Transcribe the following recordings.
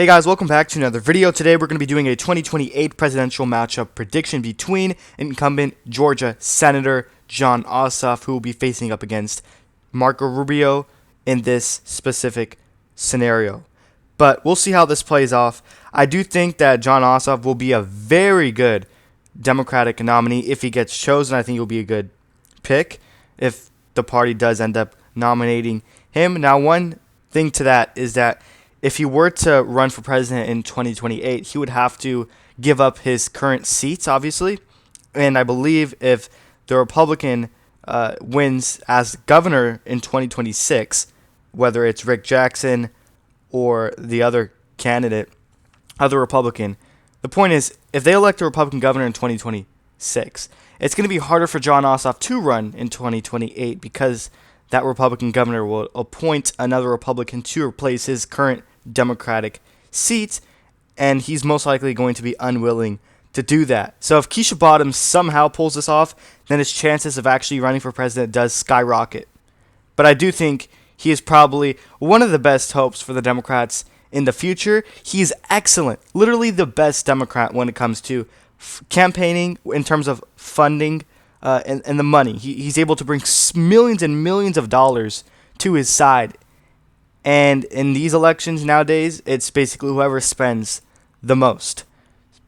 Hey guys, welcome back to another video. Today we're going to be doing a 2028 presidential matchup prediction between incumbent Georgia Senator Jon Ossoff, who will be facing up against Marco Rubio in this specific scenario. But we'll see how this plays off. I do think that Jon Ossoff will be a very good Democratic nominee if he gets chosen. I think he'll be a good pick if the party does end up nominating him. Now, one thing to that is that if he were to run for president in 2028, he would have to give up his current seats, obviously. And I believe if the Republican wins as governor in 2026, whether it's Rick Jackson or the other candidate, other Republican, the point is, if they elect a Republican governor in 2026, it's going to be harder for Jon Ossoff to run in 2028 because that Republican governor will appoint another Republican to replace his current Democratic seat, and he's most likely going to be unwilling to do that. So if Keisha Bottoms somehow pulls this off, then his chances of actually running for president does skyrocket. But I do think he is probably one of the best hopes for the Democrats in the future. He's excellent, literally the best Democrat when it comes to campaigning in terms of funding and the money. He's able to bring millions and millions of dollars to his side. And in these elections nowadays, it's basically whoever spends the most.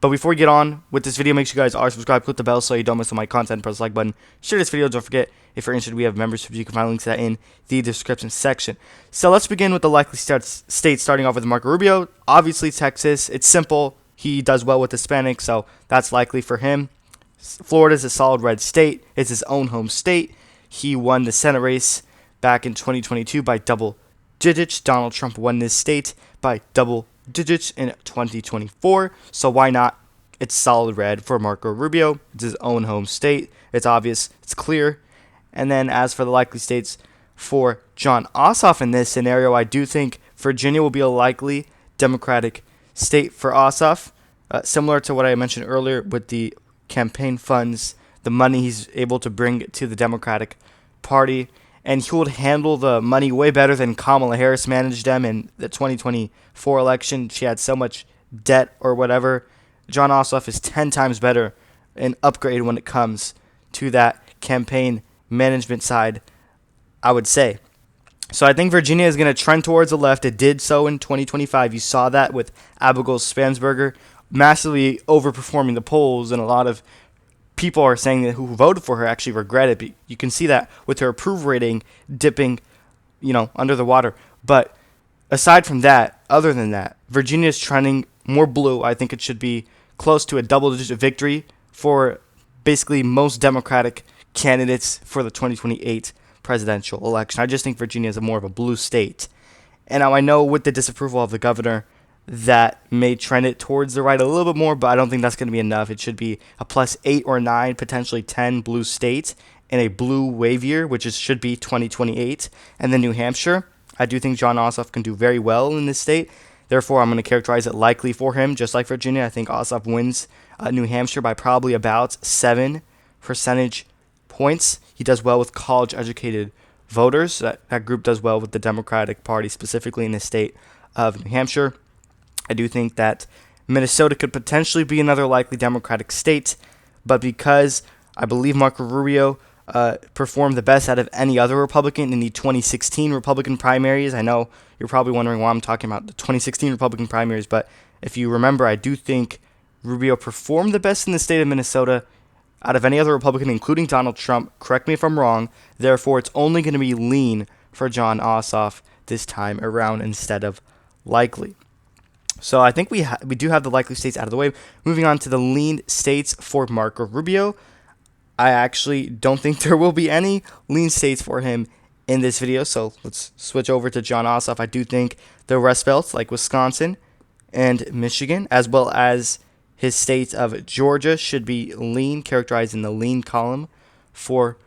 But before we get on with this video, make sure you guys are subscribed, click the bell so you don't miss all my content, press the like button, share this video, don't forget, if you're interested, we have memberships, you can find links to that in the description section. So let's begin with the likely states, starting off with Marco Rubio. Obviously Texas, it's simple, he does well with Hispanics, so that's likely for him. Florida's a solid red state, it's his own home state. He won the Senate race back in 2022 by double digits. Donald Trump won this state by double digits in 2024, so why not? It's solid red for Marco Rubio. It's his own home state. It's obvious. It's clear. And then as for the likely states for Jon Ossoff in this scenario, I do think Virginia will be a likely Democratic state for Ossoff, similar to what I mentioned earlier with the campaign funds, the money he's able to bring to the Democratic Party. And he would handle the money way better than Kamala Harris managed them in the 2024 election. She had so much debt or whatever. Jon Ossoff is 10 times better and upgrade when it comes to that campaign management side, I would say. So I think Virginia is going to trend towards the left. It did so in 2025. You saw that with Abigail Spansberger massively overperforming the polls, and a lot of people are saying that who voted for her actually regret it. But you can see that with her approval rating dipping, under the water. But aside from that, other than that, Virginia is trending more blue. I think it should be close to a double-digit victory for basically most Democratic candidates for the 2028 presidential election. I just think Virginia is more of a blue state. And now I know with the disapproval of the governor, that may trend it towards the right a little bit more, but I don't think that's going to be enough. It should be a +8 or 9, potentially 10 blue states in a blue wave year, which should be 2028. And then New Hampshire, I do think Jon Ossoff can do very well in this state. Therefore, I'm going to characterize it likely for him, just like Virginia. I think Ossoff wins New Hampshire by probably about 7 percentage points. He does well with college-educated voters. That group does well with the Democratic Party, specifically in the state of New Hampshire. I do think that Minnesota could potentially be another likely Democratic state, but because I believe Marco Rubio performed the best out of any other Republican in the 2016 Republican primaries. I know you're probably wondering why I'm talking about the 2016 Republican primaries, but if you remember, I do think Rubio performed the best in the state of Minnesota out of any other Republican, including Donald Trump. Correct me if I'm wrong. Therefore, it's only going to be lean for Jon Ossoff this time around instead of likely. So I think we do have the likely states out of the way. Moving on to the lean states for Marco Rubio. I actually don't think there will be any lean states for him in this video. So let's switch over to Jon Ossoff. I do think the Rust Belts like Wisconsin and Michigan, as well as his state of Georgia, should be lean, characterized in the lean column for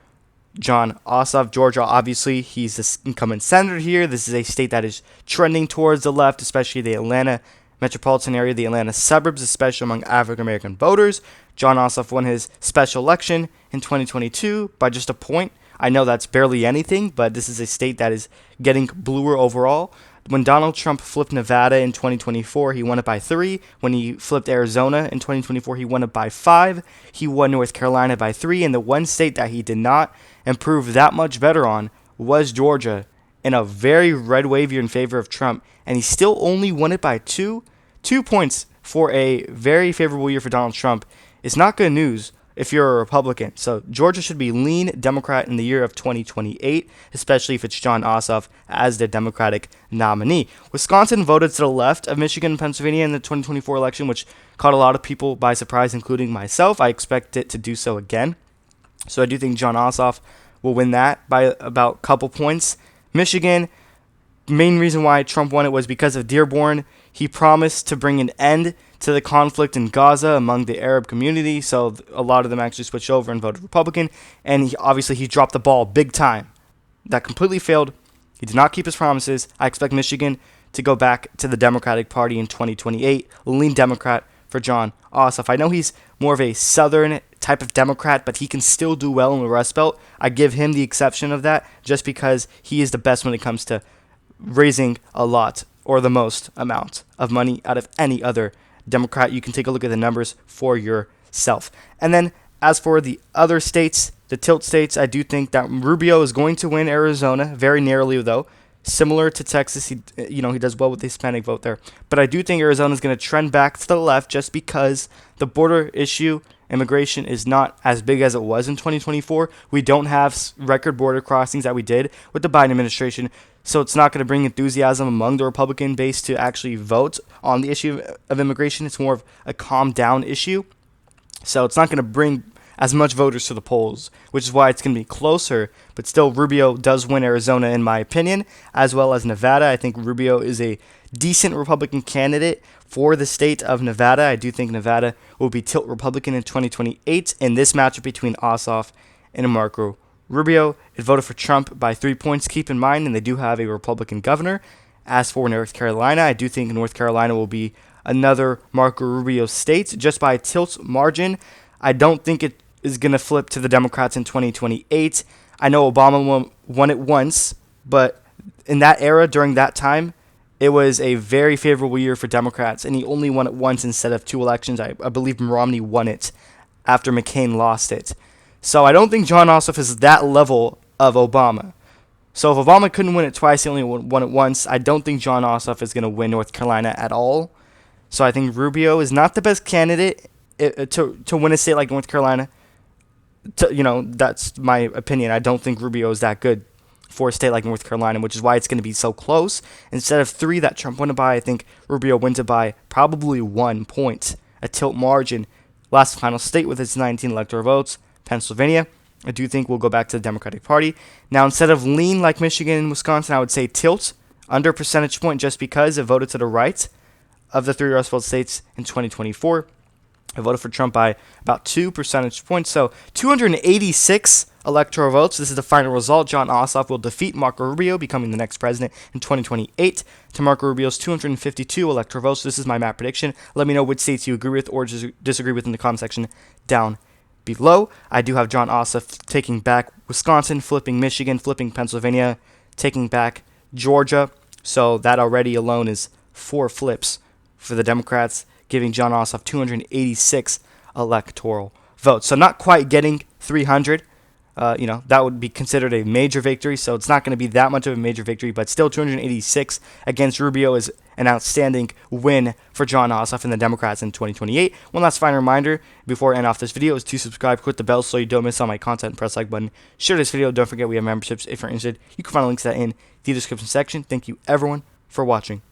Jon Ossoff. Georgia, obviously, he's the incumbent senator here. This is a state that is trending towards the left, especially the Atlanta metropolitan area, the Atlanta suburbs, especially among African-American voters. Jon Ossoff won his special election in 2022 by just a point. I know that's barely anything, but this is a state that is getting bluer overall. When Donald Trump flipped Nevada in 2024, he won it by 3. When he flipped Arizona in 2024, he won it by 5. He won North Carolina by 3. And the one state that he did not improve that much better on was Georgia, in a very red wave year in favor of Trump. And he still only won it by 2 points for a very favorable year for Donald Trump. It's not good news if you're a Republican. So Georgia should be lean Democrat in the year of 2028, especially if it's Jon Ossoff as their Democratic nominee. Wisconsin voted to the left of Michigan and Pennsylvania in the 2024 election, which caught a lot of people by surprise, including myself. I expect it to do so again. So I do think Jon Ossoff will win that by about a couple points. Michigan, main reason why Trump won it was because of Dearborn. He promised to bring an end to the conflict in Gaza among the Arab community, so a lot of them actually switched over and voted Republican, and he dropped the ball big time. That completely failed. He did not keep his promises. I expect Michigan to go back to the Democratic Party in 2028, lean Democrat for Jon Ossoff. I know he's more of a Southern type of Democrat, but he can still do well in the Rust Belt. I give him the exception of that just because he is the best when it comes to raising a lot or the most amount of money out of any other Democrat. You can take a look at the numbers for yourself. And then as for the other states, the tilt states, I do think that Rubio is going to win Arizona, very narrowly though. Similar to Texas, he does well with the Hispanic vote there. But I do think Arizona is going to trend back to the left just because the border issue, immigration, is not as big as it was in 2024. We don't have record border crossings that we did with the Biden administration. So it's not going to bring enthusiasm among the Republican base to actually vote on the issue of immigration. It's more of a calm down issue. So it's not going to bring as much voters to the polls, which is why it's going to be closer. But still, Rubio does win Arizona, in my opinion, as well as Nevada. I think Rubio is a decent Republican candidate for the state of Nevada. I do think Nevada will be tilt Republican in 2028 in this matchup between Ossoff and Marco Rubio. It voted for Trump by 3 points, keep in mind, and they do have a Republican governor. As for North Carolina, I do think North Carolina will be another Marco Rubio state just by a tilt margin. I don't think it is going to flip to the Democrats in 2028. I know Obama won it once, but in that era, during that time, it was a very favorable year for Democrats, and he only won it once instead of 2 elections. I believe Romney won it after McCain lost it. So I don't think Jon Ossoff is that level of Obama. So if Obama couldn't win it twice, he only won it once. I don't think Jon Ossoff is going to win North Carolina at all. So I think Rubio is not the best candidate to win a state like North Carolina. That's my opinion. I don't think Rubio is that good for a state like North Carolina, which is why it's going to be so close. Instead of 3 that Trump won it by, I think Rubio wins it by probably 1 point, a tilt margin. Last final state with its 19 electoral votes, Pennsylvania. I do think we'll go back to the Democratic Party. Now, instead of lean like Michigan and Wisconsin, I would say tilt under a percentage point just because it voted to the right of the 3 Rust Belt states in 2024. I voted for Trump by about 2 percentage points. So 286 electoral votes. This is the final result. Jon Ossoff will defeat Marco Rubio, becoming the next president in 2028 to Marco Rubio's 252 electoral votes. This is my map prediction. Let me know which states you agree with or disagree with in the comment section down below. I do have Jon Ossoff taking back Wisconsin, flipping Michigan, flipping Pennsylvania, taking back Georgia. So that already alone is 4 flips for the Democrats, giving Jon Ossoff 286 electoral votes. So not quite getting 300. That would be considered a major victory. So it's not going to be that much of a major victory, but still 286 against Rubio is an outstanding win for Jon Ossoff and the Democrats in 2028. One last final reminder before I end off this video is to subscribe, click the bell so you don't miss all my content, and press the like button. Share this video. Don't forget we have memberships if you're interested. You can find links to that in the description section. Thank you everyone for watching.